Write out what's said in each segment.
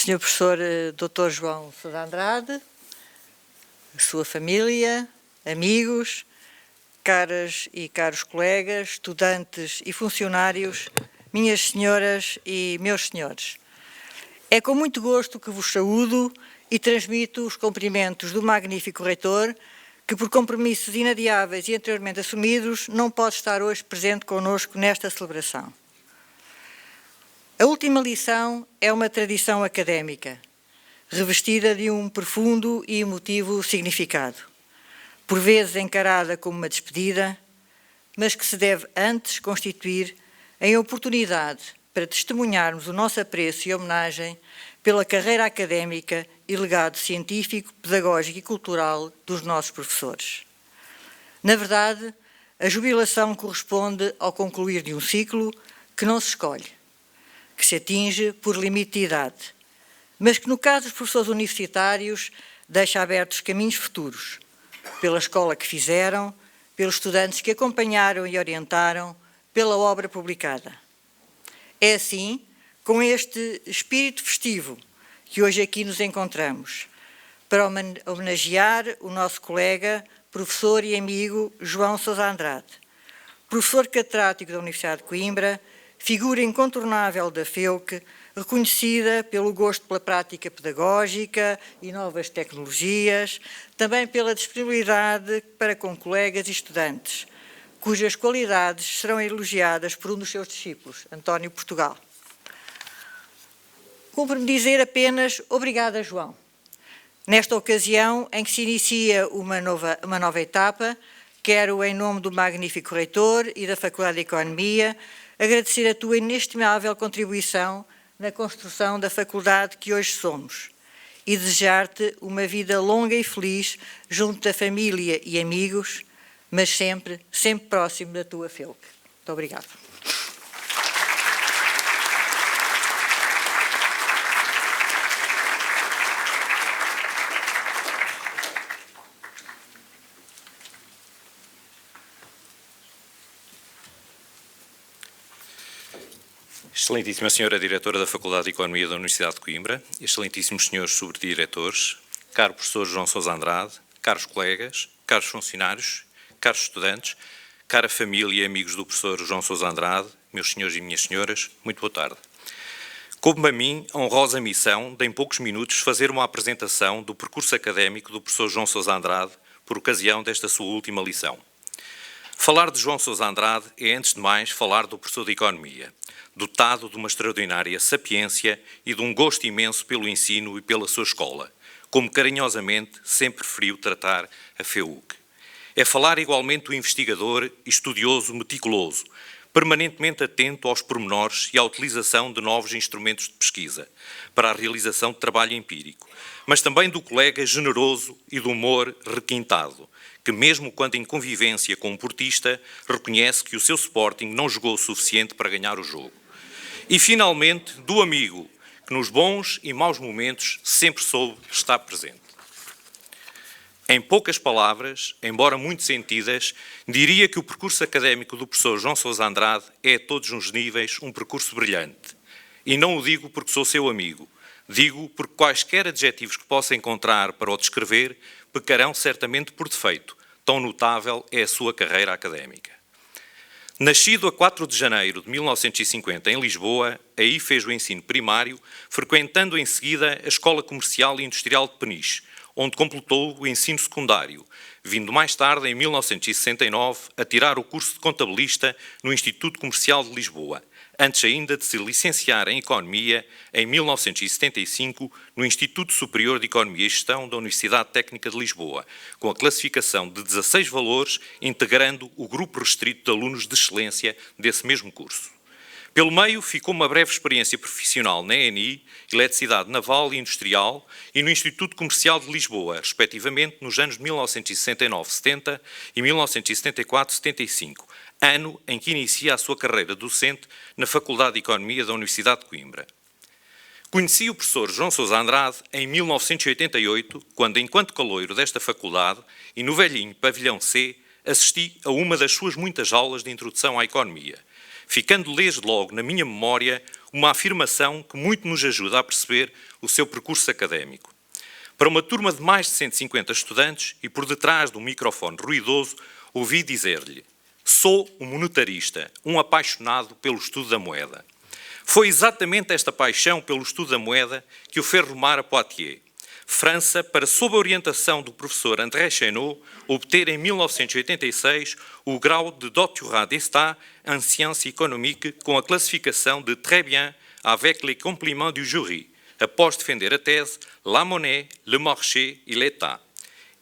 Sr. Professor Dr. João Sousa Andrade, sua família, amigos, caras e caros colegas, estudantes e funcionários, minhas senhoras e meus senhores. É com muito gosto que vos saúdo e transmito os cumprimentos do magnífico reitor, que por compromissos inadiáveis e anteriormente assumidos, não pode estar hoje presente connosco nesta celebração. A última lição é uma tradição académica, revestida de um profundo e emotivo significado, por vezes encarada como uma despedida, mas que se deve antes constituir em oportunidade para testemunharmos o nosso apreço e homenagem pela carreira académica e legado científico, pedagógico e cultural dos nossos professores. Na verdade, a jubilação corresponde ao concluir de um ciclo que não se escolhe, que se atinge por limite de idade, mas que, no caso dos professores universitários, deixa abertos caminhos futuros, pela escola que fizeram, pelos estudantes que acompanharam e orientaram, pela obra publicada. É assim, com este espírito festivo, que hoje aqui nos encontramos, para homenagear o nosso colega, professor e amigo João Sousa Andrade, professor catedrático da Universidade de Coimbra, figura incontornável da FEUC, reconhecida pelo gosto pela prática pedagógica e novas tecnologias, também pela disponibilidade para com colegas e estudantes, cujas qualidades serão elogiadas por um dos seus discípulos, António Portugal. Cumpre-me dizer apenas obrigada, João. Nesta ocasião em que se inicia uma nova etapa, quero, em nome do magnífico reitor e da Faculdade de Economia, agradecer a tua inestimável contribuição na construção da faculdade que hoje somos e desejar-te uma vida longa e feliz junto da família e amigos, mas sempre próximo da tua FEUC. Muito obrigado. Excelentíssima Senhora Diretora da Faculdade de Economia da Universidade de Coimbra, excelentíssimos Senhores Subdiretores, caro Professor João Sousa Andrade, caros colegas, caros funcionários, caros estudantes, cara família e amigos do Professor João Sousa Andrade, meus senhores e minhas senhoras, muito boa tarde. Coube-me a mim a honrosa missão de, em poucos minutos, fazer uma apresentação do percurso académico do Professor João Sousa Andrade por ocasião desta sua última lição. Falar de João Sousa Andrade é, antes de mais, falar do professor de Economia, dotado de uma extraordinária sapiência e de um gosto imenso pelo ensino e pela sua escola, como carinhosamente sempre preferiu tratar a FEUC. É falar igualmente do investigador, estudioso, meticuloso, permanentemente atento aos pormenores e à utilização de novos instrumentos de pesquisa para a realização de trabalho empírico, mas também do colega generoso e do humor requintado, que mesmo quando em convivência com um portista, reconhece que o seu Sporting não jogou o suficiente para ganhar o jogo. E, finalmente, do amigo, que nos bons e maus momentos sempre soube estar presente. Em poucas palavras, embora muito sentidas, diria que o percurso académico do professor João Sousa Andrade é a todos os níveis um percurso brilhante. E não o digo porque sou seu amigo, digo porque quaisquer adjetivos que possa encontrar para o descrever pecarão certamente por defeito, tão notável é a sua carreira académica. Nascido a 4 de janeiro de 1950 em Lisboa, aí fez o ensino primário, frequentando em seguida a Escola Comercial e Industrial de Peniche, onde completou o ensino secundário, vindo mais tarde, em 1969, a tirar o curso de contabilista no Instituto Comercial de Lisboa, antes ainda de se licenciar em Economia em 1975 no Instituto Superior de Economia e Gestão da Universidade Técnica de Lisboa, com a classificação de 16 valores, integrando o grupo restrito de alunos de excelência desse mesmo curso. Pelo meio, ficou uma breve experiência profissional na ENI, Eletricidade Naval e Industrial, e no Instituto Comercial de Lisboa, respectivamente nos anos de 1969-70 e 1974-75, ano em que inicia a sua carreira docente na Faculdade de Economia da Universidade de Coimbra. Conheci o professor João Sousa Andrade em 1988, quando, enquanto caloiro desta faculdade e no velhinho pavilhão C, assisti a uma das suas muitas aulas de introdução à economia, ficando desde logo na minha memória uma afirmação que muito nos ajuda a perceber o seu percurso académico. Para uma turma de mais de 150 estudantes e por detrás de um microfone ruidoso, ouvi dizer-lhe: sou um monetarista, um apaixonado pelo estudo da moeda. Foi exatamente esta paixão pelo estudo da moeda que o fez rumar a Poitiers, França, para, sob a orientação do professor André Chéneau, obter em 1986 o grau de Doctorat d'État em Sciences Économiques com a classificação de Très bien avec les compliments du jury, após defender a tese La monnaie, le marché et l'État.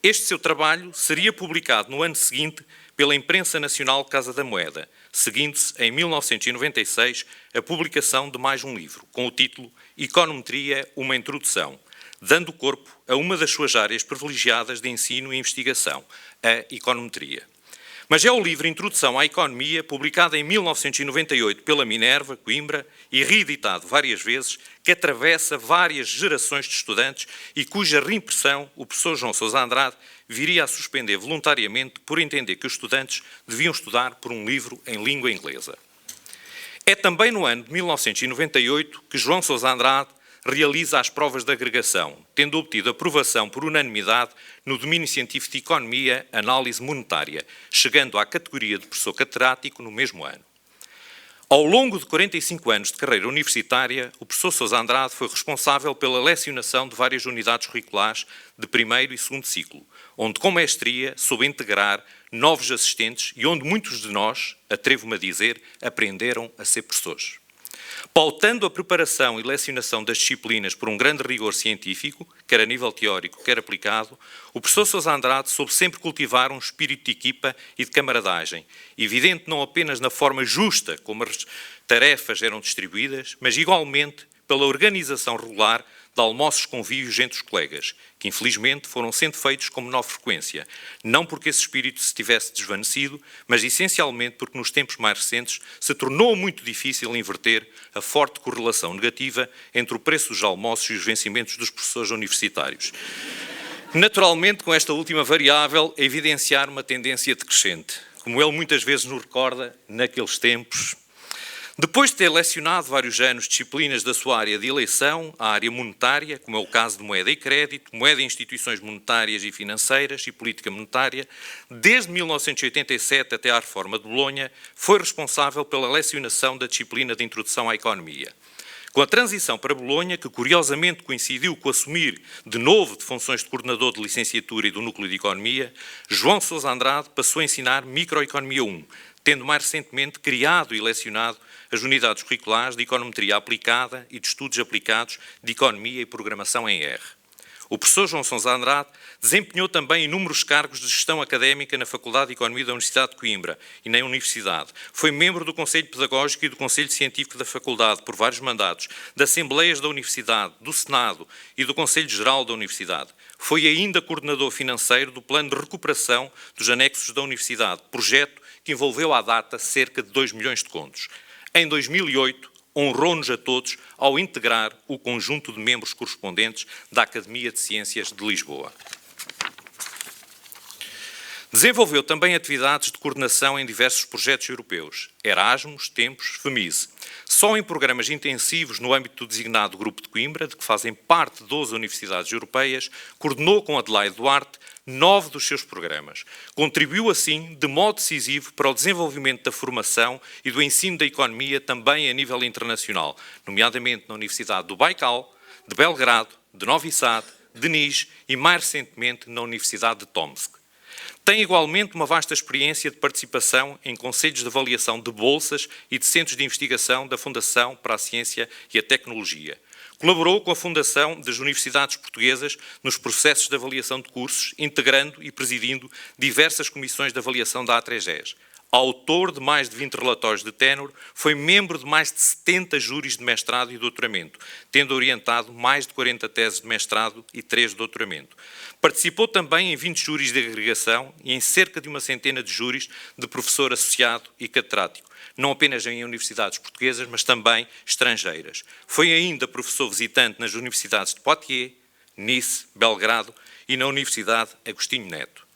Este seu trabalho seria publicado no ano seguinte pela imprensa nacional Casa da Moeda, seguindo-se, em 1996, a publicação de mais um livro, com o título Econometria, uma introdução, dando corpo a uma das suas áreas privilegiadas de ensino e investigação, a econometria. Mas é o livro Introdução à Economia, publicado em 1998 pela Minerva, Coimbra, e reeditado várias vezes, que atravessa várias gerações de estudantes e cuja reimpressão o professor João Sousa Andrade viria a suspender voluntariamente por entender que os estudantes deviam estudar por um livro em língua inglesa. É também no ano de 1998 que João Sousa Andrade realiza as provas de agregação, tendo obtido aprovação por unanimidade no domínio científico de Economia, Análise Monetária, chegando à categoria de professor catedrático no mesmo ano. Ao longo de 45 anos de carreira universitária, o professor Sousa Andrade foi responsável pela lecionação de várias unidades curriculares de primeiro e segundo ciclo, onde com mestria soube integrar novos assistentes e onde muitos de nós, atrevo-me a dizer, aprenderam a ser professores. Pautando a preparação e lecionação das disciplinas por um grande rigor científico, quer a nível teórico, quer aplicado, o professor Sousa Andrade soube sempre cultivar um espírito de equipa e de camaradagem, evidente não apenas na forma justa como as tarefas eram distribuídas, mas igualmente pela organização regular de almoços convívios entre os colegas, que infelizmente foram sendo feitos com menor frequência, não porque esse espírito se tivesse desvanecido, mas essencialmente porque nos tempos mais recentes se tornou muito difícil inverter a forte correlação negativa entre o preço dos almoços e os vencimentos dos professores universitários. Naturalmente, com esta última variável, a evidenciar uma tendência decrescente, como ele muitas vezes nos recorda naqueles tempos. Depois de ter lecionado vários anos disciplinas da sua área de eleição, a área monetária, como é o caso de moeda e crédito, moeda e instituições monetárias e financeiras e política monetária, desde 1987 até à reforma de Bolonha, foi responsável pela lecionação da disciplina de Introdução à Economia. Com a transição para Bolonha, que curiosamente coincidiu com o assumir de novo de funções de coordenador de licenciatura e do Núcleo de Economia, João Sousa Andrade passou a ensinar Microeconomia 1, tendo mais recentemente criado e lecionado as unidades curriculares de Econometria Aplicada e de Estudos Aplicados de Economia e Programação em R. O professor João Sousa Andrade desempenhou também inúmeros cargos de gestão académica na Faculdade de Economia da Universidade de Coimbra e na Universidade. Foi membro do Conselho Pedagógico e do Conselho Científico da Faculdade por vários mandatos, de Assembleias da Universidade, do Senado e do Conselho Geral da Universidade. Foi ainda coordenador financeiro do Plano de Recuperação dos Anexos da Universidade, projeto que envolveu à data cerca de 2 milhões de contos. Em 2008, honrou-nos a todos ao integrar o conjunto de membros correspondentes da Academia de Ciências de Lisboa. Desenvolveu também atividades de coordenação em diversos projetos europeus, Erasmus, Tempos, FEMISE. Só em programas intensivos no âmbito do designado Grupo de Coimbra, de que fazem parte 12 universidades europeias, coordenou com Adelaide Duarte 9 dos seus programas. Contribuiu, assim, de modo decisivo para o desenvolvimento da formação e do ensino da economia também a nível internacional, nomeadamente na Universidade do Baikal, de Belgrado, de Novi Sad, de Niš e, mais recentemente, na Universidade de Tomsk. Tem igualmente uma vasta experiência de participação em conselhos de avaliação de bolsas e de centros de investigação da Fundação para a Ciência e a Tecnologia. Colaborou com a Fundação das Universidades Portuguesas nos processos de avaliação de cursos, integrando e presidindo diversas comissões de avaliação da A3ES. Autor de mais de 20 relatórios de ténor, foi membro de mais de 70 júris de mestrado e doutoramento, tendo orientado mais de 40 teses de mestrado e 3 de doutoramento. Participou também em 20 júris de agregação e em cerca de uma centena de júris de professor associado e catedrático, não apenas em universidades portuguesas, mas também estrangeiras. Foi ainda professor visitante nas universidades de Poitiers, Nice, Belgrado e na Universidade Agostinho Neto.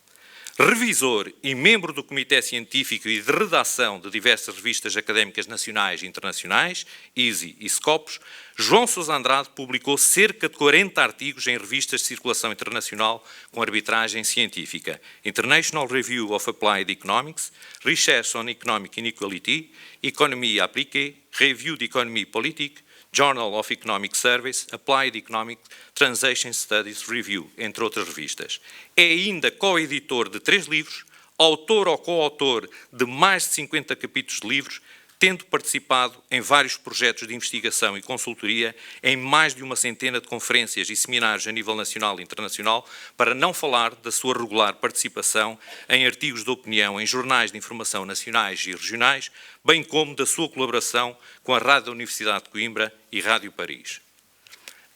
Revisor e membro do Comitê Científico e de redação de diversas revistas académicas nacionais e internacionais, ISI e Scopus, João Sousa Andrade publicou cerca de 40 artigos em revistas de circulação internacional com arbitragem científica: International Review of Applied Economics, Research on Economic Inequality, Economie Appliquée, Review d'Economie Politique, Journal of Economic Service, Applied Economic Translation Studies Review, entre outras revistas. É ainda co-editor de 3 livros, autor ou co-autor de mais de 50 capítulos de livros, tendo participado em vários projetos de investigação e consultoria, em mais de uma centena de conferências e seminários a nível nacional e internacional, para não falar da sua regular participação em artigos de opinião em jornais de informação nacionais e regionais, bem como da sua colaboração com a Rádio da Universidade de Coimbra e Rádio Paris.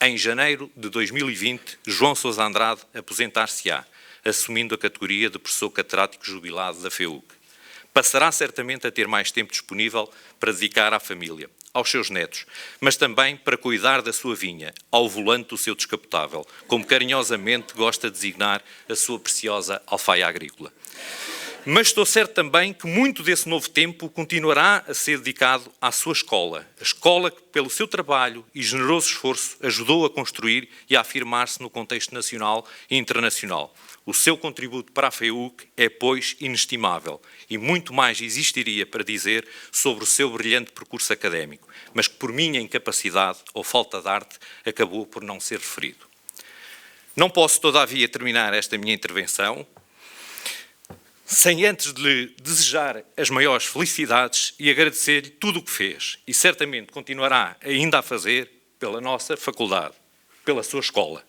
Em janeiro de 2020, João Sousa Andrade aposentar-se-á, assumindo a categoria de professor catedrático jubilado da FEUC. Passará certamente a ter mais tempo disponível para dedicar à família, aos seus netos, mas também para cuidar da sua vinha, ao volante do seu descapotável, como carinhosamente gosta de designar a sua preciosa alfaia agrícola. Mas estou certo também que muito desse novo tempo continuará a ser dedicado à sua escola, a escola que, pelo seu trabalho e generoso esforço, ajudou a construir e a afirmar-se no contexto nacional e internacional. O seu contributo para a FEUC é, pois, inestimável, e muito mais existiria para dizer sobre o seu brilhante percurso académico, mas que por minha incapacidade ou falta de arte acabou por não ser referido. Não posso, todavia, terminar esta minha intervenção sem antes de lhe desejar as maiores felicidades e agradecer-lhe tudo o que fez, e certamente continuará ainda a fazer pela nossa faculdade, pela sua escola.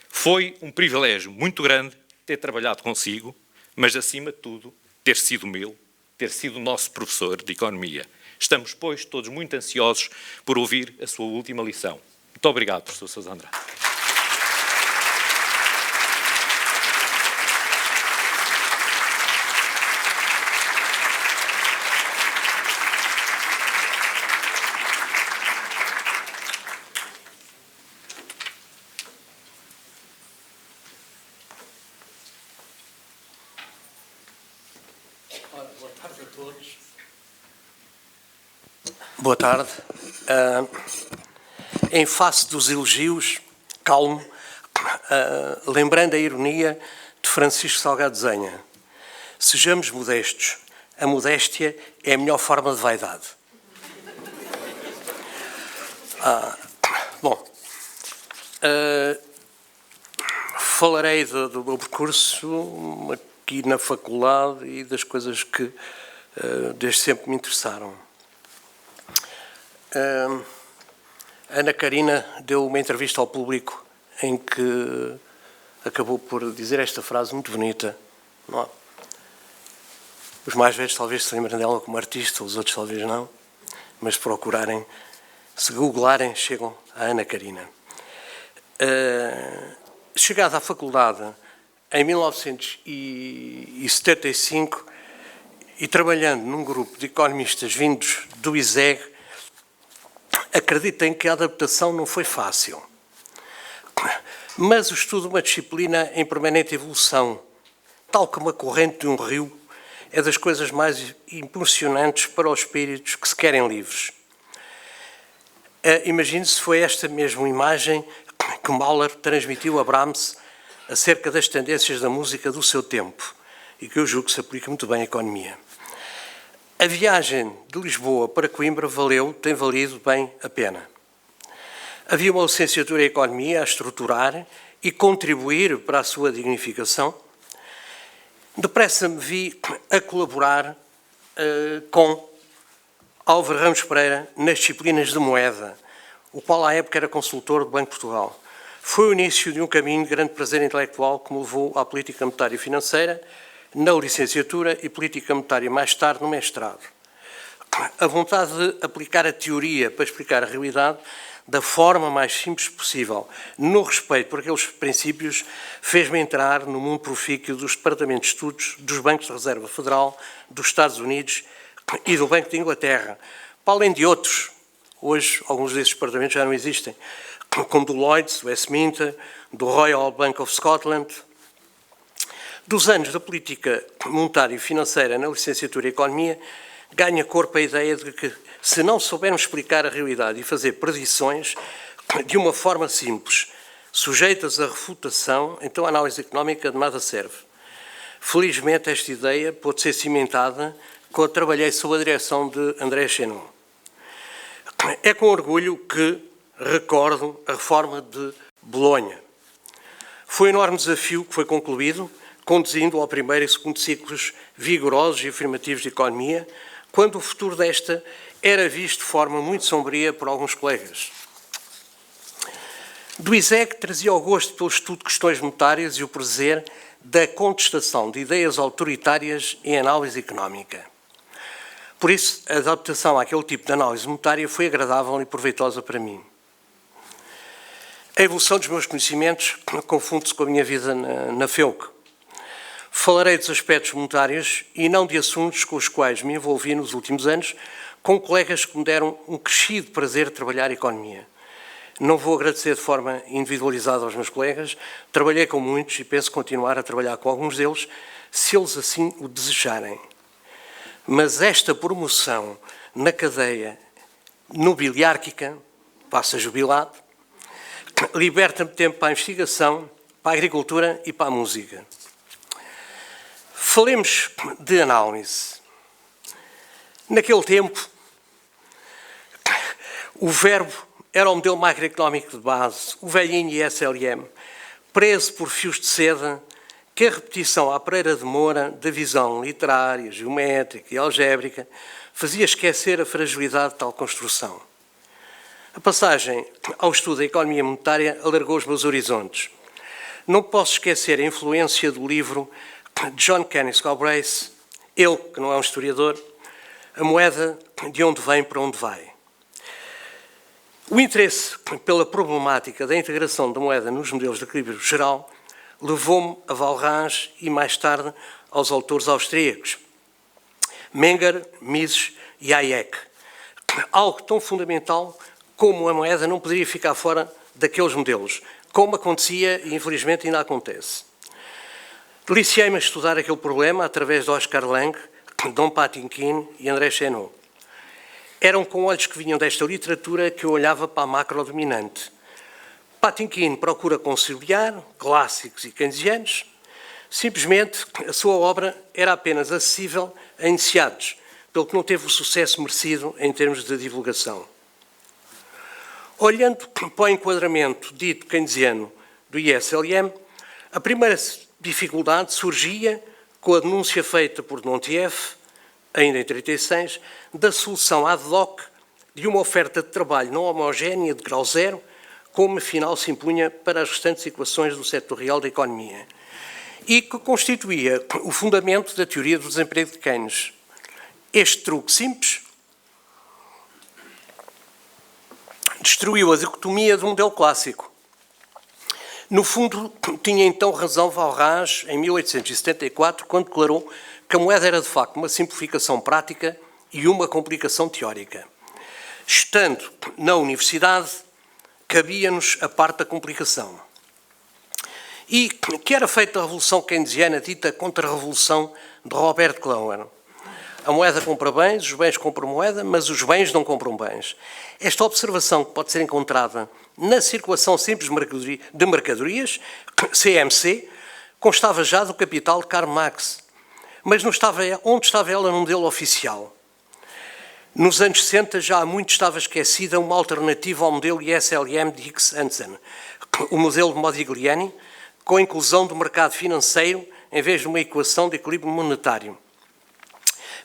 Foi um privilégio muito grande ter trabalhado consigo, mas, acima de tudo, ter sido meu, ter sido o nosso professor de Economia. Estamos, pois, todos muito ansiosos por ouvir a sua última lição. Muito obrigado, professor Sousa Andrade. Boa tarde a todos. Boa tarde. Em face dos elogios, calmo, lembrando a ironia de Francisco Salgado Zenha. Sejamos modestos. A modéstia é a melhor forma de vaidade. Falarei do meu percurso aqui na faculdade e das coisas que desde sempre me interessaram. Ana Karina deu uma entrevista ao Público em que acabou por dizer esta frase muito bonita. Não é? Os mais velhos talvez se lembrem dela como artista, os outros talvez não, mas se procurarem, se googlarem, chegam a Ana Karina. Chegada à faculdade em 1975 e trabalhando num grupo de economistas vindos do ISEG, acreditem que a adaptação não foi fácil. Mas o estudo de uma disciplina em permanente evolução, tal como a corrente de um rio, é das coisas mais impressionantes para os espíritos que se querem livres. Imagine-se, foi esta mesma imagem que Mahler transmitiu a Brahms acerca das tendências da música do seu tempo e que eu julgo que se aplica muito bem à economia. A viagem de Lisboa para Coimbra tem valido bem a pena. Havia uma licenciatura em Economia a estruturar e contribuir para a sua dignificação. Depressa me vi a colaborar com Álvaro Ramos Pereira nas disciplinas de moeda, o qual à época era consultor do Banco de Portugal. Foi o início de um caminho de grande prazer intelectual que me levou à política monetária e financeira, na licenciatura e política monetária mais tarde no mestrado. A vontade de aplicar a teoria para explicar a realidade da forma mais simples possível, no respeito por aqueles princípios, fez-me entrar no mundo profícuo dos departamentos de estudos dos bancos de reserva federal dos Estados Unidos e do Banco de Inglaterra, para além de outros. Hoje, alguns desses departamentos já não existem, como do Lloyds, do Westminster, do Royal Bank of Scotland. Dos anos da política monetária e financeira na licenciatura em Economia, ganha corpo a ideia de que, se não soubermos explicar a realidade e fazer predições de uma forma simples, sujeitas a refutação, então a análise económica de nada serve. Felizmente, esta ideia pode ser cimentada quando trabalhei sob a direção de André Chénon. É com orgulho que recordo a reforma de Bolonha. Foi um enorme desafio que foi concluído, conduzindo ao primeiro e segundo ciclos vigorosos e afirmativos de economia, quando o futuro desta era visto de forma muito sombria por alguns colegas. Do ISEC trazia o gosto pelo estudo de questões monetárias e o prazer da contestação de ideias autoritárias em análise económica. Por isso, a adaptação àquele tipo de análise monetária foi agradável e proveitosa para mim. A evolução dos meus conhecimentos confunde-se com a minha vida na FEUC. Falarei dos aspectos monetários e não de assuntos com os quais me envolvi nos últimos anos, com colegas que me deram um crescido prazer de trabalhar a economia. Não vou agradecer de forma individualizada aos meus colegas, trabalhei com muitos e penso continuar a trabalhar com alguns deles, se eles assim o desejarem. Mas esta promoção na cadeia nobiliárquica, passa jubilado, liberta-me tempo para a investigação, para a agricultura e para a música. Falemos de análise. Naquele tempo, o verbo era o modelo macroeconómico de base, o velhinho ISLM, preso por fios de seda, que a repetição à Pereira de Moura da visão literária, geométrica e algébrica fazia esquecer a fragilidade de tal construção. A passagem ao estudo da economia monetária alargou os meus horizontes. Não posso esquecer a influência do livro de John Kenneth Galbraith, ele, que não é um historiador, A Moeda de Onde Vem para Onde Vai. O interesse pela problemática da integração da moeda nos modelos de equilíbrio geral levou-me a Walras e, mais tarde, aos autores austríacos, Menger, Mises e Hayek. Algo tão fundamental como a moeda não poderia ficar fora daqueles modelos, como acontecia e, infelizmente, ainda acontece. Deliciei-me a estudar aquele problema através de Oscar Lange, Dom Patinkin e André Chénon. Eram com olhos que vinham desta literatura que eu olhava para a macro dominante. Patinkin procura conciliar clássicos e keynesianos. Simplesmente, a sua obra era apenas acessível a iniciados, pelo que não teve o sucesso merecido em termos de divulgação. Olhando para o enquadramento dito keynesiano do ISLM, a primeira dificuldade surgia com a denúncia feita por Nontieff, ainda em 1936, da solução ad hoc de uma oferta de trabalho não homogénea de grau zero, como afinal se impunha para as restantes equações do setor real da economia, e que constituía o fundamento da teoria do desemprego de Keynes. Este truque simples destruiu a dicotomia do modelo clássico. No fundo, tinha então razão Walras, em 1874, quando declarou que a moeda era de facto uma simplificação prática e uma complicação teórica. Estando na universidade, cabia-nos a parte da complicação. E que era feita a revolução keynesiana dita contra-revolução de Robert Clower. A moeda compra bens, os bens compram moeda, mas os bens não compram bens. Esta observação que pode ser encontrada na circulação simples de mercadorias, CMC, constava já do Capital de Karl Marx, mas não estava, onde estava ela no modelo oficial? Nos anos 60 já há muito estava esquecida uma alternativa ao modelo ISLM de Hicks-Hansen, o modelo de Modigliani, com a inclusão do mercado financeiro em vez de uma equação de equilíbrio monetário.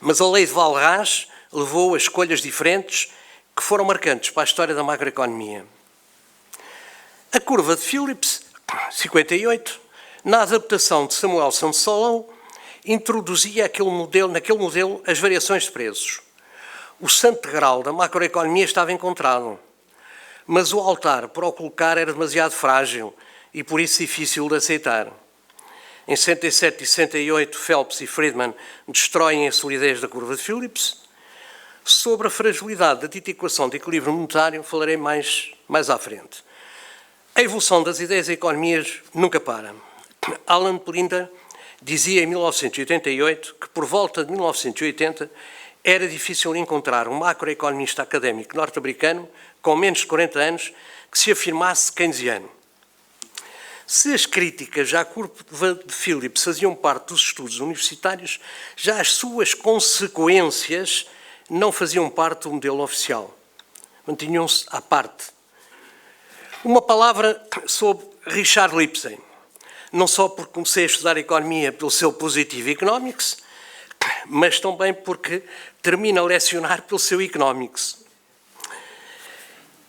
Mas a lei de Walras levou a escolhas diferentes que foram marcantes para a história da macroeconomia. A curva de Phillips, 58, na adaptação de Samuel Solow, introduzia naquele modelo as variações de preços. O santo grau da macroeconomia estava encontrado, mas o altar para o colocar era demasiado frágil e por isso difícil de aceitar. Em 67 e 68, Phelps e Friedman destroem a solidez da curva de Phillips. Sobre a fragilidade da dita equação de equilíbrio monetário falarei mais à frente. A evolução das ideias e economias nunca para. Alan Blinder dizia em 1988 que por volta de 1980 era difícil encontrar um macroeconomista académico norte-americano com menos de 40 anos que se afirmasse keynesiano. Se as críticas à curva de Phillips faziam parte dos estudos universitários, já as suas consequências não faziam parte do modelo oficial. Mantinham-se à parte. Uma palavra sobre Richard Lipsen. Não só porque comecei a estudar economia pelo seu Positive Economics, mas também porque termino a lecionar pelo seu Economics.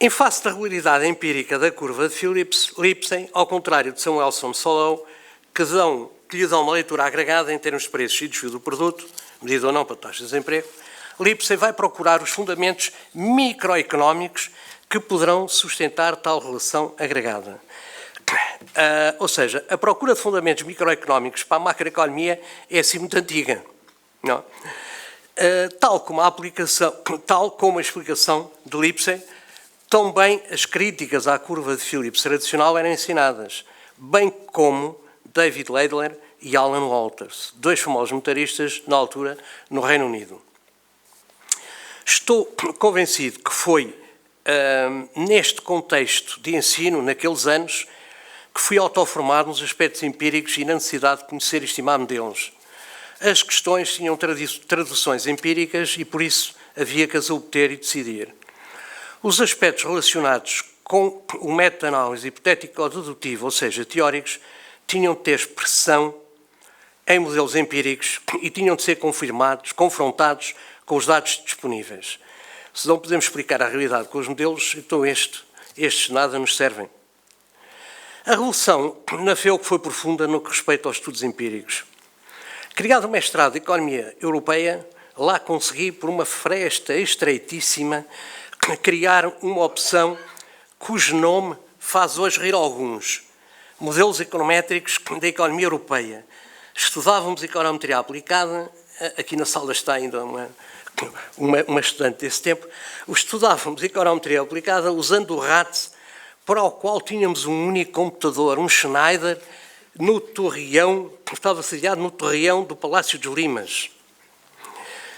Em face da regularidade empírica da curva de Phillips, Lipsen, ao contrário de Samuelson Solow, que lhe dão uma leitura agregada em termos de preços e desvio do produto, medida ou não para taxas de desemprego, Lipsen vai procurar os fundamentos microeconómicos que poderão sustentar tal relação agregada. Ou seja, a procura de fundamentos microeconómicos para a macroeconomia é assim muito antiga. Não? Tal como a explicação de Lipsen, também as críticas à curva de Phillips tradicional eram ensinadas, bem como David Laidler e Alan Walters, dois famosos monetaristas na altura no Reino Unido. Estou convencido que foi neste contexto de ensino, naqueles anos, que fui autoformado nos aspectos empíricos e na necessidade de conhecer e estimar modelos. As questões tinham traduções empíricas e, por isso, havia que as obter e decidir. Os aspectos relacionados com o meta-análise hipotético-dedutiva, ou seja, teóricos, tinham de ter expressão em modelos empíricos e tinham de ser confrontados com os dados disponíveis. Se não podemos explicar a realidade com os modelos, então estes nada nos servem. A revolução na FEUC foi profunda no que respeita aos estudos empíricos. Criado o mestrado de Economia Europeia, lá consegui, por uma fresta estreitíssima, criar uma opção cujo nome faz hoje rir alguns. Modelos econométricos da economia europeia. Estudávamos econometria aplicada, aqui na sala está ainda uma estudante desse tempo, estudávamos econometria aplicada usando o RAT, para o qual tínhamos um único computador, um Schneider, no torreão, estava sediado no torreão do Palácio dos Limas.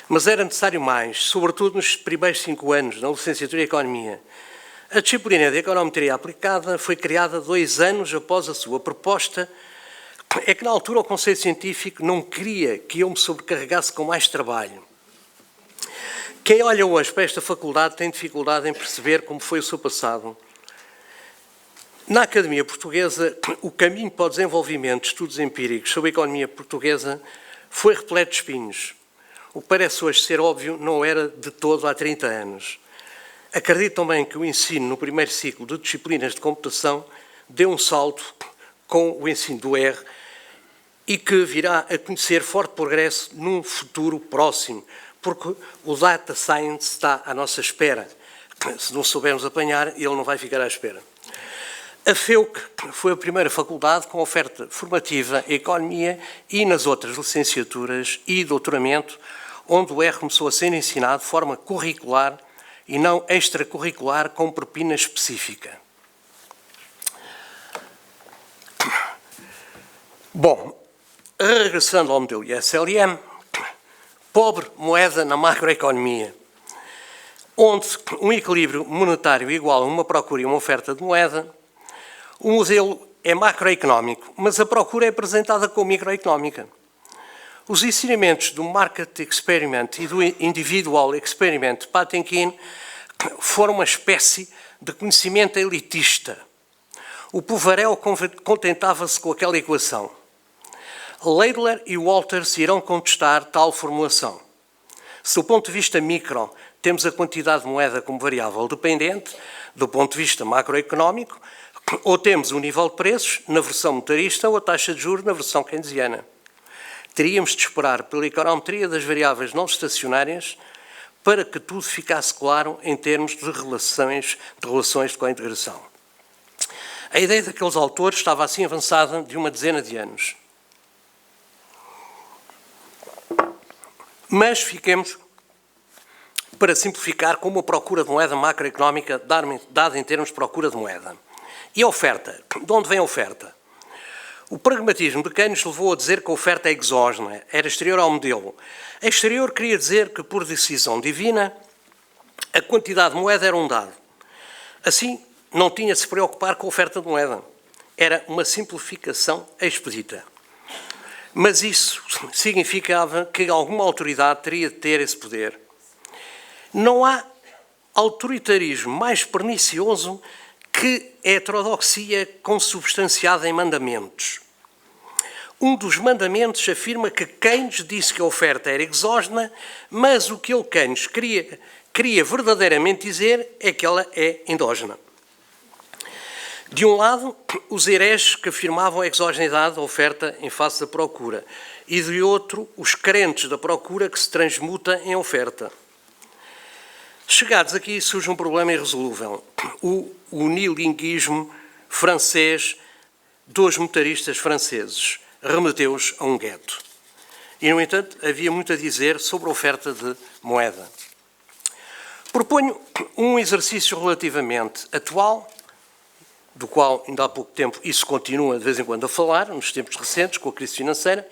Mas era necessário mais, sobretudo nos primeiros 5 anos, na licenciatura em Economia. A disciplina de Econometria Aplicada foi criada 2 anos após a sua proposta. É que na altura o Conselho Científico não queria que eu me sobrecarregasse com mais trabalho. Quem olha hoje para esta faculdade tem dificuldade em perceber como foi o seu passado. Na Academia Portuguesa, o caminho para o desenvolvimento de estudos empíricos sobre a economia portuguesa foi repleto de espinhos. O que parece hoje ser óbvio não era de todo há 30 anos. Acredito também que o ensino no primeiro ciclo de disciplinas de computação deu um salto com o ensino do R e que virá a conhecer forte progresso num futuro próximo, porque o Data Science está à nossa espera. Se não soubermos apanhar, ele não vai ficar à espera. A FEUC foi a primeira faculdade com oferta formativa em Economia e nas outras licenciaturas e doutoramento, onde o R começou a ser ensinado de forma curricular e não extracurricular com propina específica. Bom, regressando ao modelo ISLM, pobre moeda na macroeconomia, onde um equilíbrio monetário igual a uma procura e uma oferta de moeda. O modelo é macroeconómico, mas a procura é apresentada como microeconómica. Os ensinamentos do Market Experiment e do Individual Experiment de Patinkin foram uma espécie de conhecimento elitista. O povaréu contentava-se com aquela equação. Laidler e Walters irão contestar tal formulação. Se do ponto de vista micro temos a quantidade de moeda como variável dependente, do ponto de vista macroeconómico, ou temos o nível de preços na versão monetarista ou a taxa de juros na versão keynesiana. Teríamos de esperar pela econometria das variáveis não estacionárias para que tudo ficasse claro em termos de relações de cointegração. A ideia daqueles autores estava assim avançada de uma dezena de anos. Mas fiquemos, para simplificar, com uma procura de moeda macroeconómica dada em termos de procura de moeda. E a oferta? De onde vem a oferta? O pragmatismo de Keynes levou a dizer que a oferta é exógena, era exterior ao modelo. Exterior queria dizer que, por decisão divina, a quantidade de moeda era um dado. Assim, não tinha de se preocupar com a oferta de moeda. Era uma simplificação expedita. Mas isso significava que alguma autoridade teria de ter esse poder. Não há autoritarismo mais pernicioso que a heterodoxia consubstanciada em mandamentos. Um dos mandamentos afirma que Keynes disse que a oferta era exógena, mas o que ele, Keynes, queria verdadeiramente dizer é que ela é endógena. De um lado, os hereges que afirmavam a exogeneidade da oferta em face da procura, e de outro, os crentes da procura que se transmuta em oferta. Chegados aqui, surge um problema irresolúvel. O unilinguismo francês dos motaristas franceses remeteu-os a um gueto. E, no entanto, havia muito a dizer sobre a oferta de moeda. Proponho um exercício relativamente atual, do qual ainda há pouco tempo isso continua de vez em quando a falar, nos tempos recentes, com a crise financeira,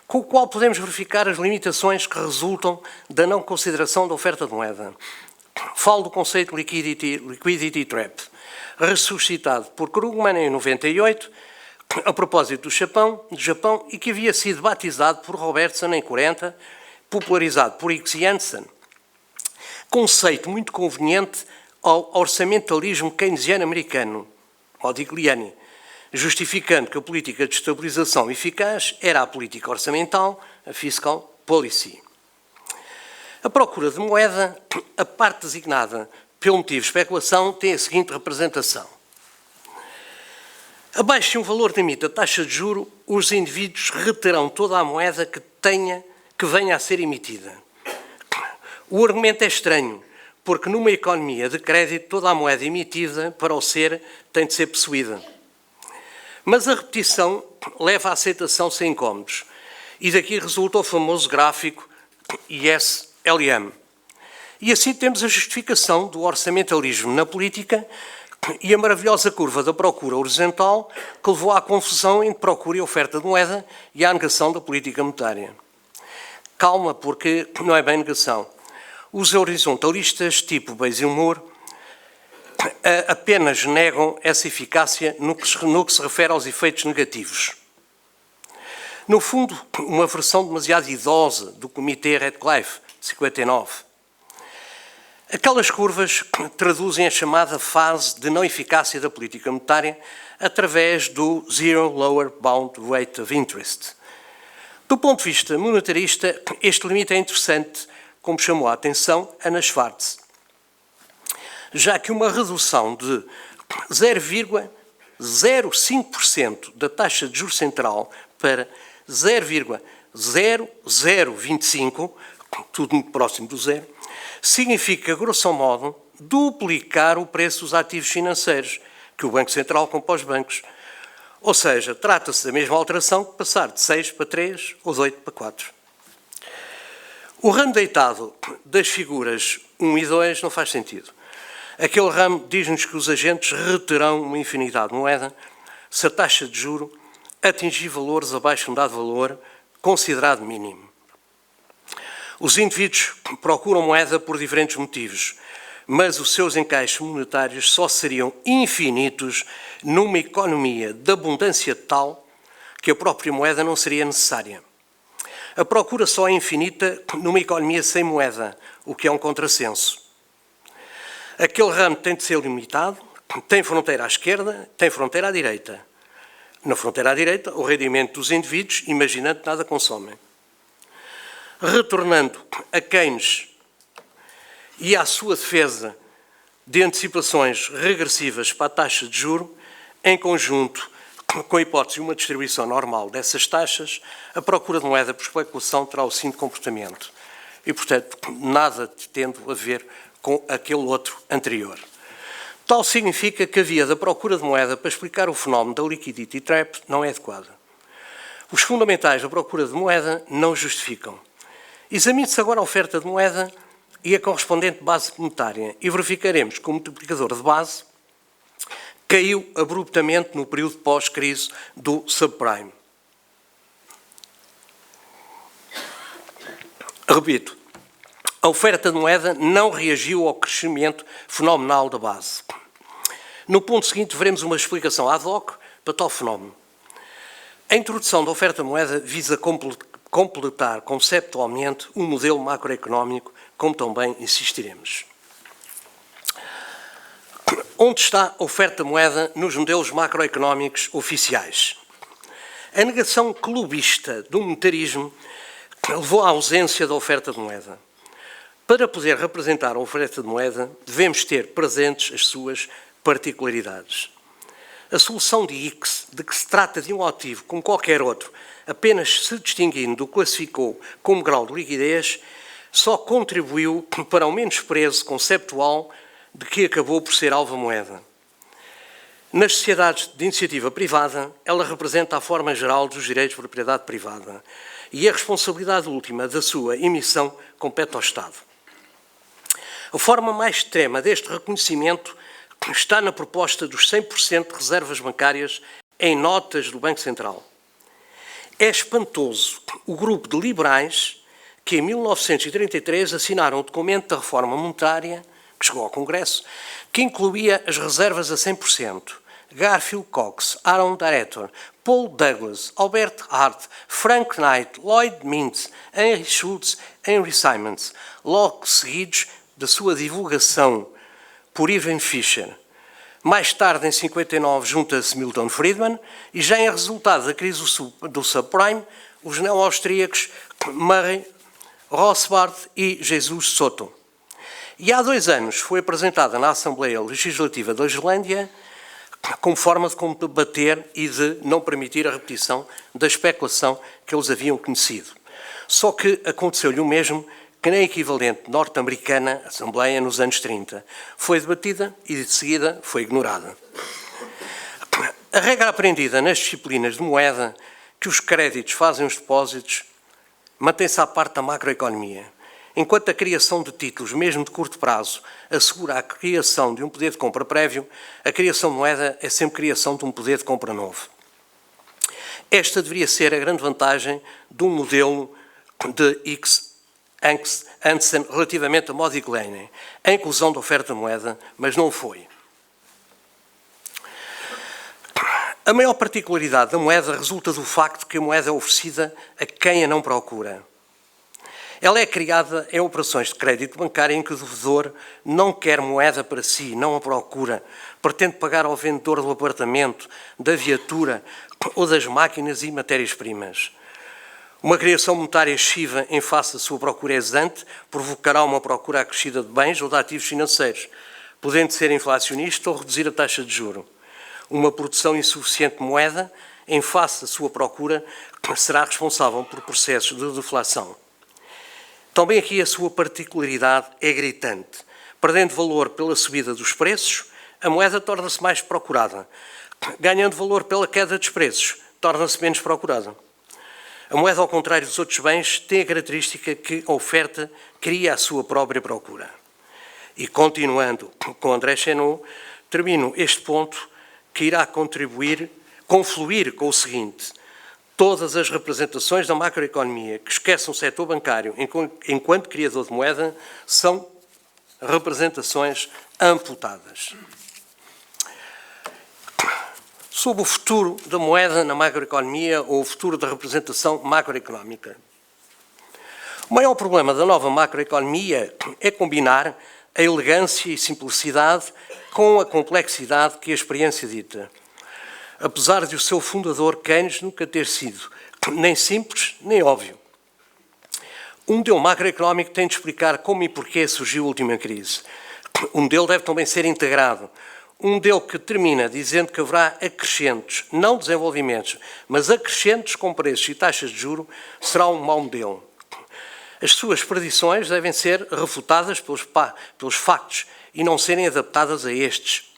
com o qual podemos verificar as limitações que resultam da não consideração da oferta de moeda. Falo do conceito liquidity trap, ressuscitado por Krugman em 98, a propósito do Japão, e que havia sido batizado por Robertson em 40, popularizado por Hicks e Janssen. Conceito muito conveniente ao orçamentalismo keynesiano americano, Modigliani, justificando que a política de estabilização eficaz era a política orçamental, a fiscal policy. A procura de moeda, a parte designada pelo motivo de especulação, tem a seguinte representação. Abaixo de um valor limite da taxa de juro, os indivíduos reterão toda a moeda que venha a ser emitida. O argumento é estranho, porque numa economia de crédito toda a moeda emitida para o ser tem de ser possuída. Mas a repetição leva à aceitação sem incómodos, e daqui resulta o famoso gráfico IS-LM. E assim temos a justificação do orçamentalismo na política e a maravilhosa curva da procura horizontal que levou à confusão entre procura e oferta de moeda e à negação da política monetária. Calma, porque não é bem negação. Os horizontalistas, tipo Basil Moore, apenas negam essa eficácia no que se refere aos efeitos negativos. No fundo, uma versão demasiado idosa do Comitê Radcliffe, 59. Aquelas curvas traduzem a chamada fase de não eficácia da política monetária através do Zero Lower Bound Rate of Interest. Do ponto de vista monetarista, este limite é interessante, como chamou a atenção Anna Schwartz, já que uma redução de 0,05% da taxa de juros central para 0,0025%, tudo muito próximo do zero, significa, grosso modo, duplicar o preço dos ativos financeiros que o Banco Central compra aos bancos. Ou seja, trata-se da mesma alteração que passar de 6 para 3 ou de 8 para 4. O ramo deitado das figuras 1 e 2 não faz sentido. Aquele ramo diz-nos que os agentes reterão uma infinidade de moeda se a taxa de juro atingir valores abaixo de um dado valor considerado mínimo. Os indivíduos procuram moeda por diferentes motivos, mas os seus encaixes monetários só seriam infinitos numa economia de abundância tal que a própria moeda não seria necessária. A procura só é infinita numa economia sem moeda, o que é um contrassenso. Aquele ramo tem de ser limitado, tem fronteira à esquerda, tem fronteira à direita. Na fronteira à direita, o rendimento dos indivíduos, imaginando que nada consomem. Retornando a Keynes e à sua defesa de antecipações regressivas para a taxa de juro, em conjunto com a hipótese de uma distribuição normal dessas taxas, a procura de moeda por especulação terá o seguinte comportamento. E, portanto, nada tendo a ver com aquele outro anterior. Tal significa que a via da procura de moeda para explicar o fenómeno da liquidity trap não é adequada. Os fundamentais da procura de moeda não justificam. Examine-se agora a oferta de moeda e a correspondente base monetária e verificaremos que o multiplicador de base caiu abruptamente no período pós-crise do subprime. Repito, a oferta de moeda não reagiu ao crescimento fenomenal da base. No ponto seguinte, veremos uma explicação ad hoc para tal fenómeno. A introdução da oferta de moeda visa completar conceptualmente um modelo macroeconómico, como também insistiremos. Onde está a oferta de moeda nos modelos macroeconómicos oficiais? A negação clubista do monetarismo levou à ausência da oferta de moeda. Para poder representar a oferta de moeda, devemos ter presentes as suas particularidades. A solução de X, de que se trata de um ativo como qualquer outro, apenas se distinguindo do que classificou como grau de liquidez, só contribuiu para o menosprezo conceptual de que acabou por ser alvo a moeda. Nas sociedades de iniciativa privada, ela representa a forma geral dos direitos de propriedade privada e a responsabilidade última da sua emissão compete ao Estado. A forma mais extrema deste reconhecimento está na proposta dos 100% de reservas bancárias em notas do Banco Central. É espantoso o grupo de liberais que, em 1933, assinaram o documento da reforma monetária, que chegou ao Congresso, que incluía as reservas a 100%. Garfield Cox, Aaron Director, Paul Douglas, Albert Hart, Frank Knight, Lloyd Mintz, Henry Schultz, Henry Simons, logo seguidos da sua divulgação por Irving Fisher. Mais tarde, em 59, junta-se Milton Friedman e já em resultado da crise do subprime, os neo-austríacos Murray Rothbard e Jesus Soto. E há 2 anos foi apresentada na Assembleia Legislativa da Islândia como forma de combater e de não permitir a repetição da especulação que eles haviam conhecido. Só que aconteceu-lhe o mesmo que na equivalente norte-americana, Assembleia, nos anos 30. Foi debatida e, de seguida, foi ignorada. A regra aprendida nas disciplinas de moeda, que os créditos fazem os depósitos, mantém-se à parte da macroeconomia, enquanto a criação de títulos, mesmo de curto prazo, assegura a criação de um poder de compra prévio, a criação de moeda é sempre criação de um poder de compra novo. Esta deveria ser a grande vantagem de um modelo de Hansen relativamente a Modigliani, a inclusão da oferta de moeda, mas não foi. A maior particularidade da moeda resulta do facto que a moeda é oferecida a quem a não procura. Ela é criada em operações de crédito bancário em que o devedor não quer moeda para si, não a procura, pretende pagar ao vendedor do apartamento, da viatura ou das máquinas e matérias-primas. Uma criação monetária excessiva em face da sua procura exante provocará uma procura acrescida de bens ou de ativos financeiros, podendo ser inflacionista ou reduzir a taxa de juro. Uma produção insuficiente de moeda em face da sua procura será responsável por processos de deflação. Também aqui a sua particularidade é gritante. Perdendo valor pela subida dos preços, a moeda torna-se mais procurada. Ganhando valor pela queda dos preços, torna-se menos procurada. A moeda, ao contrário dos outros bens, tem a característica que a oferta cria a sua própria procura. E continuando com André Chenot, termino este ponto que irá confluir com o seguinte: todas as representações da macroeconomia que esquecem o setor bancário enquanto criador de moeda são representações amputadas. Sobre o futuro da moeda na macroeconomia ou o futuro da representação macroeconómica. O maior problema da nova macroeconomia é combinar a elegância e simplicidade com a complexidade que a experiência dita. Apesar de o seu fundador, Keynes, nunca ter sido nem simples nem óbvio. Um modelo macroeconómico tem de explicar como e porquê surgiu a última crise. Um modelo deve também ser integrado. Um modelo que termina dizendo que haverá acrescentos, não desenvolvimentos, mas acrescentos com preços e taxas de juros, será um mau modelo. As suas predições devem ser refutadas pelos factos e não serem adaptadas a estes.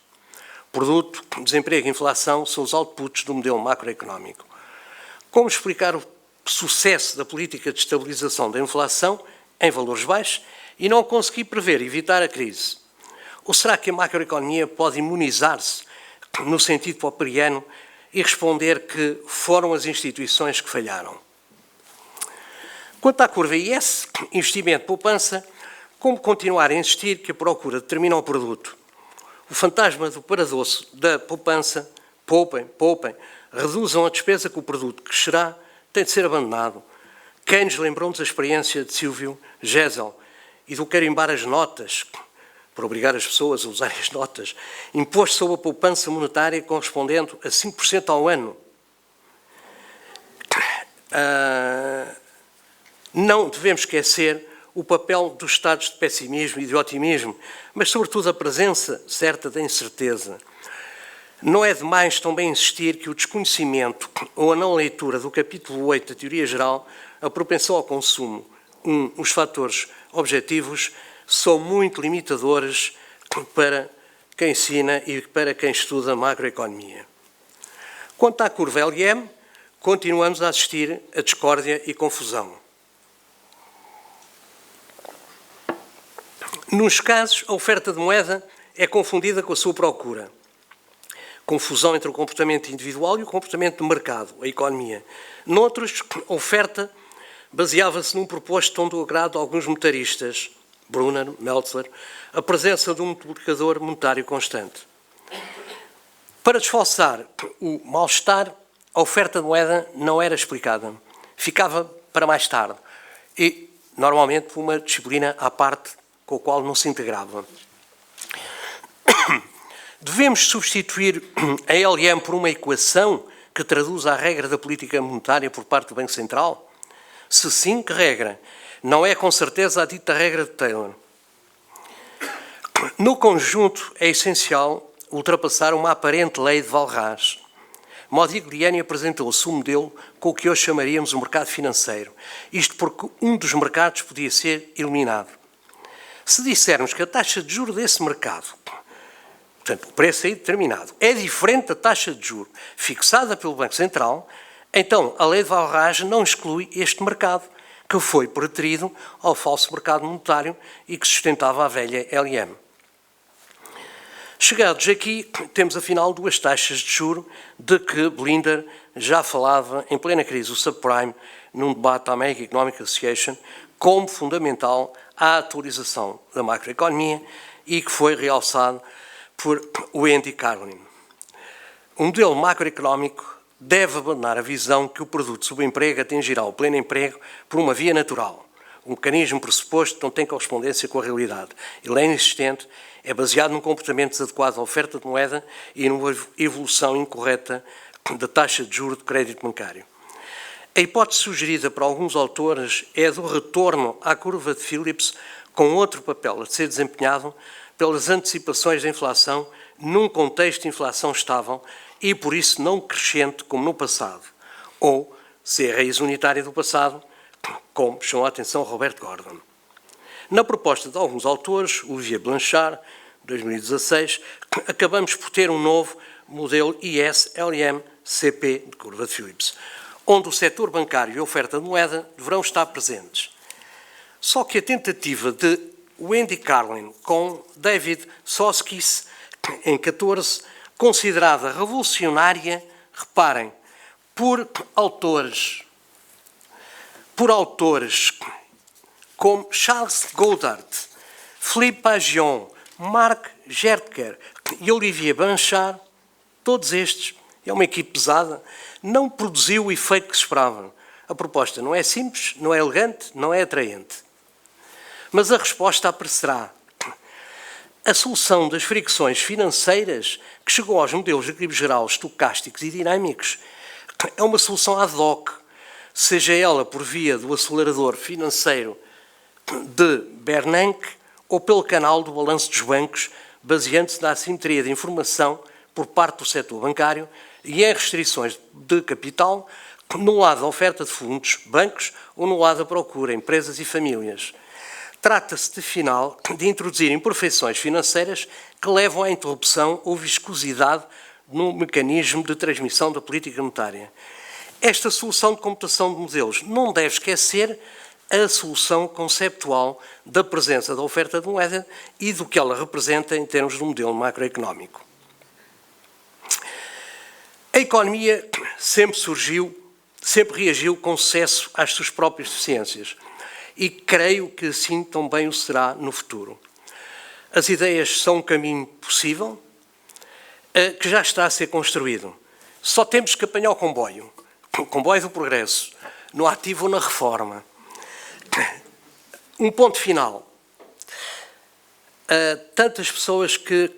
Produto, desemprego e inflação são os outputs do modelo macroeconómico. Como explicar o sucesso da política de estabilização da inflação em valores baixos e não conseguir prever e evitar a crise? Ou será que a macroeconomia pode imunizar-se no sentido popperiano e responder que foram as instituições que falharam. Quanto à curva IS, investimento-poupança, como continuar a insistir que a procura determina o produto? O fantasma do paradoxo da poupança, poupem, reduzam a despesa que o produto crescerá, tem de ser abandonado. Keynes lembrou-nos a experiência de Silvio Gesell e do carimbar as notas, para obrigar as pessoas a usarem as notas, imposto sobre a poupança monetária correspondendo a 5% ao ano. Não devemos esquecer o papel dos estados de pessimismo e de otimismo, mas sobretudo a presença certa da incerteza. Não é demais também insistir que o desconhecimento ou a não leitura do capítulo 8 da Teoria Geral, a propensão ao consumo, os fatores objetivos, são muito limitadores para quem ensina e para quem estuda macroeconomia. Quanto à curva LM, continuamos a assistir a discórdia e confusão. Nos casos, a oferta de moeda é confundida com a sua procura. Confusão entre o comportamento individual e o comportamento do mercado, a economia. Noutros, a oferta baseava-se num proposto tom do agrado de alguns monetaristas, Brunner, Meltzer, a presença de um multiplicador monetário constante. Para desfalsar o mal-estar, a oferta de moeda não era explicada. Ficava para mais tarde e, normalmente, por uma disciplina à parte com a qual não se integrava. Devemos substituir a LM por uma equação que traduz a regra da política monetária por parte do Banco Central? Se sim, que regra? Não é com certeza a dita regra de Taylor. No conjunto, é essencial ultrapassar uma aparente lei de Walras. Modigliani apresentou-se um modelo com o que hoje chamaríamos o mercado financeiro. Isto porque um dos mercados podia ser eliminado. Se dissermos que a taxa de juros desse mercado, portanto, o preço aí determinado, é diferente da taxa de juros fixada pelo Banco Central, então a lei de Walras não exclui este mercado, que foi preterido ao falso mercado monetário e que sustentava a velha LM. Chegados aqui, temos afinal duas taxas de juro de que Blinder já falava em plena crise do subprime num debate da American Economic Association como fundamental à atualização da macroeconomia e que foi realçado por Andy Carlin. O modelo macroeconómico deve abandonar a visão que o produto de subemprego atingirá o pleno emprego por uma via natural. O mecanismo pressuposto não tem correspondência com a realidade. Ele é inexistente, é baseado num comportamento desadequado à oferta de moeda e numa evolução incorreta da taxa de juros de crédito bancário. A hipótese sugerida por alguns autores é do retorno à curva de Phillips com outro papel a ser desempenhado pelas antecipações da inflação num contexto de inflação estável e, por isso, não crescente como no passado, ou ser a raiz unitária do passado, como chamou a atenção Robert Gordon. Na proposta de alguns autores, Olivier Blanchard, 2016, acabamos por ter um novo modelo IS-LM-CP de curva de Phillips, onde o setor bancário e a oferta de moeda deverão estar presentes. Só que a tentativa de Andy Carlin com David Soskice, em 14, considerada revolucionária, reparem, por autores como Charles Goddard, Philippe Pagion, Marc Gertker e Olivier Blanchard, todos estes, é uma equipe pesada, não produziu o efeito que se esperava. A proposta não é simples, não é elegante, não é atraente. Mas a resposta aparecerá. A solução das fricções financeiras que chegou aos modelos de equilíbrio geral estocásticos e dinâmicos é uma solução ad hoc, seja ela por via do acelerador financeiro de Bernanke ou pelo canal do balanço dos bancos, baseando-se na assimetria de informação por parte do setor bancário e em restrições de capital, no lado da oferta de fundos, bancos, ou no lado da procura, empresas e famílias. Trata-se, de final, de introduzir imperfeições financeiras que levam à interrupção ou viscosidade no mecanismo de transmissão da política monetária. Esta solução de computação de modelos não deve esquecer a solução conceptual da presença da oferta de moeda e do que ela representa em termos de um modelo macroeconómico. A economia sempre reagiu com sucesso às suas próprias deficiências e creio que assim também o será no futuro. As ideias são um caminho possível que já está a ser construído. Só temos que apanhar o comboio do progresso, no ativo ou na reforma. Um ponto final. Tantas pessoas que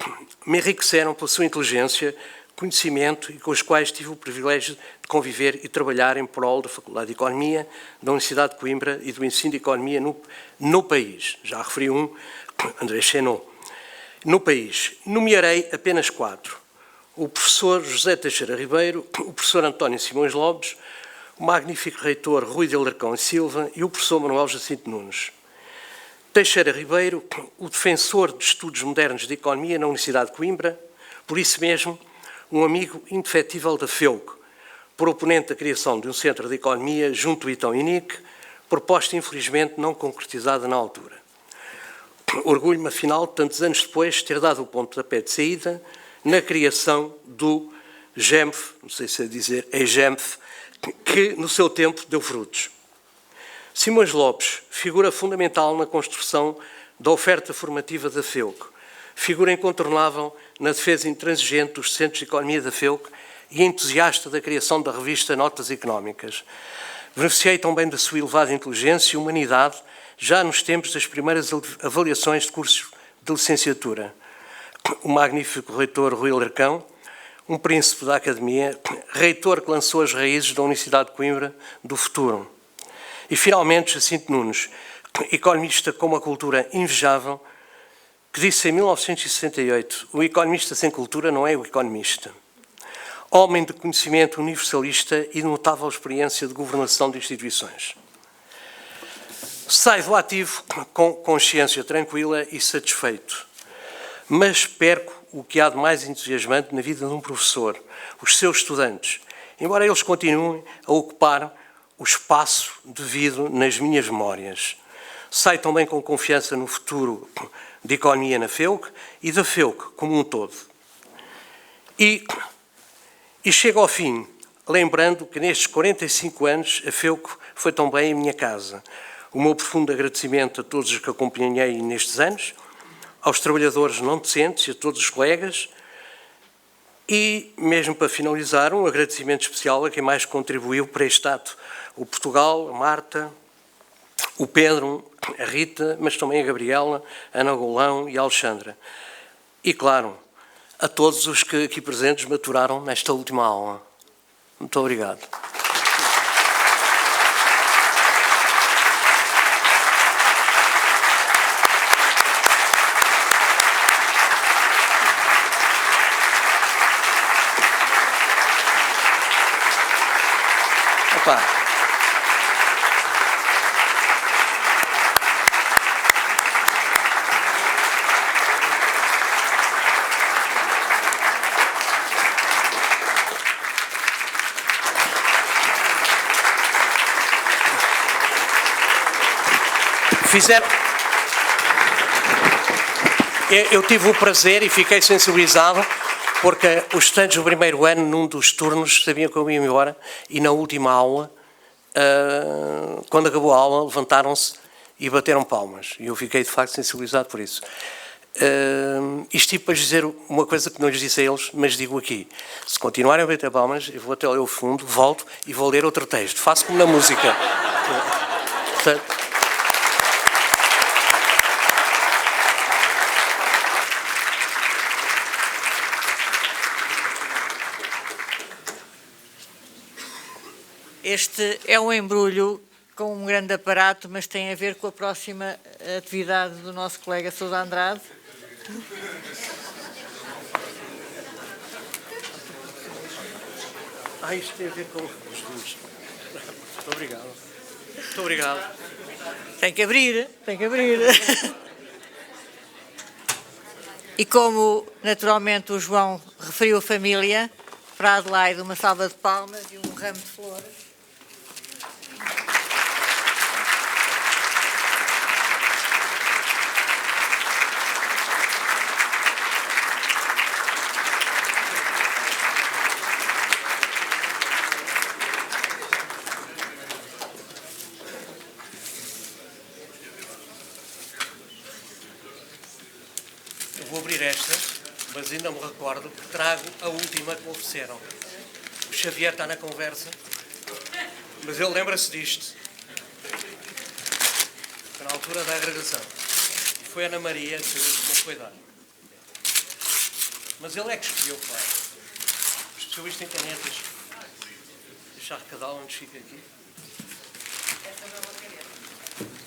me enriqueceram pela sua inteligência, conhecimento e com os quais tive o privilégio de conviver e trabalhar em prol da Faculdade de Economia, da Universidade de Coimbra e do ensino de Economia no país. Já referi um, André Chenot. No país, nomearei apenas 4. O professor José Teixeira Ribeiro, o professor António Simões Lopes, o magnífico reitor Rui de Alarcão e Silva e o professor Manuel Jacinto Nunes. Teixeira Ribeiro, o defensor de estudos modernos de economia na Universidade de Coimbra, por isso mesmo, um amigo indefetível da FEUC, proponente da criação de um centro de economia junto ao Itão Inic, proposta infelizmente não concretizada na altura. Orgulho-me, afinal, tantos anos depois, ter dado o pontapé de saída na criação do GEMF, não sei se é dizer, é GEMF, que no seu tempo deu frutos. Simões Lopes, figura fundamental na construção da oferta formativa da FEUC, figura incontornável na defesa intransigente dos centros de economia da FEUC e entusiasta da criação da revista Notas Económicas. Beneficiei também da sua elevada inteligência e humanidade já nos tempos das primeiras avaliações de cursos de licenciatura. O magnífico reitor Rui Alarcão, um príncipe da academia, reitor que lançou as raízes da Universidade de Coimbra do futuro. E, finalmente, Jacinto Nunes, economista com uma cultura invejável, que disse em 1968, o economista sem cultura não é o economista. Homem de conhecimento universalista e de notável experiência de governação de instituições. Sai do ativo com consciência tranquila e satisfeito, mas perco o que há de mais entusiasmante na vida de um professor, os seus estudantes, embora eles continuem a ocupar o espaço devido nas minhas memórias. Sai também com confiança no futuro de economia na FEUC e da FEUC como um todo. E chego ao fim, lembrando que nestes 45 anos a FEUC foi também a minha casa. O meu profundo agradecimento a todos os que acompanhei nestes anos, aos trabalhadores não docentes e a todos os colegas, e, mesmo para finalizar, um agradecimento especial a quem mais contribuiu para este ato. O Portugal, a Marta, o Pedro, a Rita, mas também a Gabriela, a Ana Golão e a Alexandra. E, claro, a todos os que aqui presentes me aturaram nesta última aula. Muito obrigado. Opa. Eu tive o prazer e fiquei sensibilizado porque os estudantes do primeiro ano, num dos turnos, sabiam que eu ia embora e na última aula, quando acabou a aula, levantaram-se e bateram palmas. E eu fiquei, de facto, sensibilizado por isso. Isto tipo para dizer uma coisa que não lhes disse a eles, mas digo aqui. Se continuarem a bater palmas, eu vou até ao fundo, volto e vou ler outro texto. Faço como na música. Portanto, este é um embrulho com um grande aparato, mas tem a ver com a próxima atividade do nosso colega Sousa Andrade. Isto tem a ver com os luzes. Muito obrigado. Muito obrigado. Tem que abrir, tem que abrir. E como, naturalmente, o João referiu a família, para a Adelaide uma salva de palmas e um ramo de flores. estas, mas ainda me recordo que trago a última que me ofereceram. O Xavier está na conversa, mas ele lembra-se disto. Foi na altura da agregação. Foi a Ana Maria que me foi dar. Mas ele é que escolheu, claro. O especialista em canetas. Deixar recadar onde fica aqui.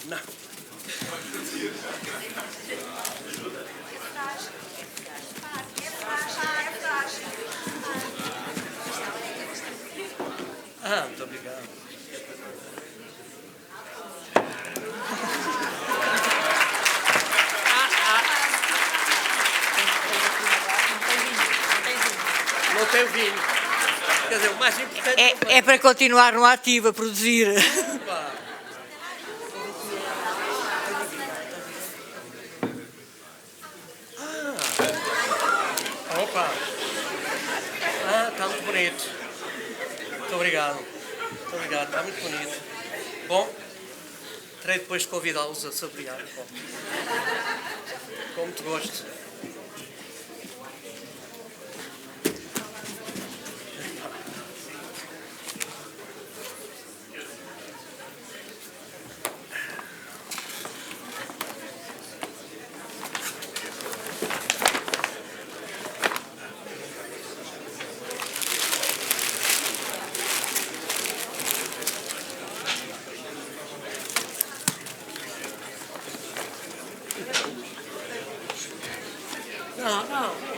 Não. Ah, muito obrigado. Não tem vinho. Quer dizer, o mais importante... É para continuar no ativo a produzir. Opa. Opa! Ah, está muito bonito. Muito obrigado. Muito obrigado, está muito bonito. Bom, terei depois de convidá-los a saborear. Com muito gosto. Não, não.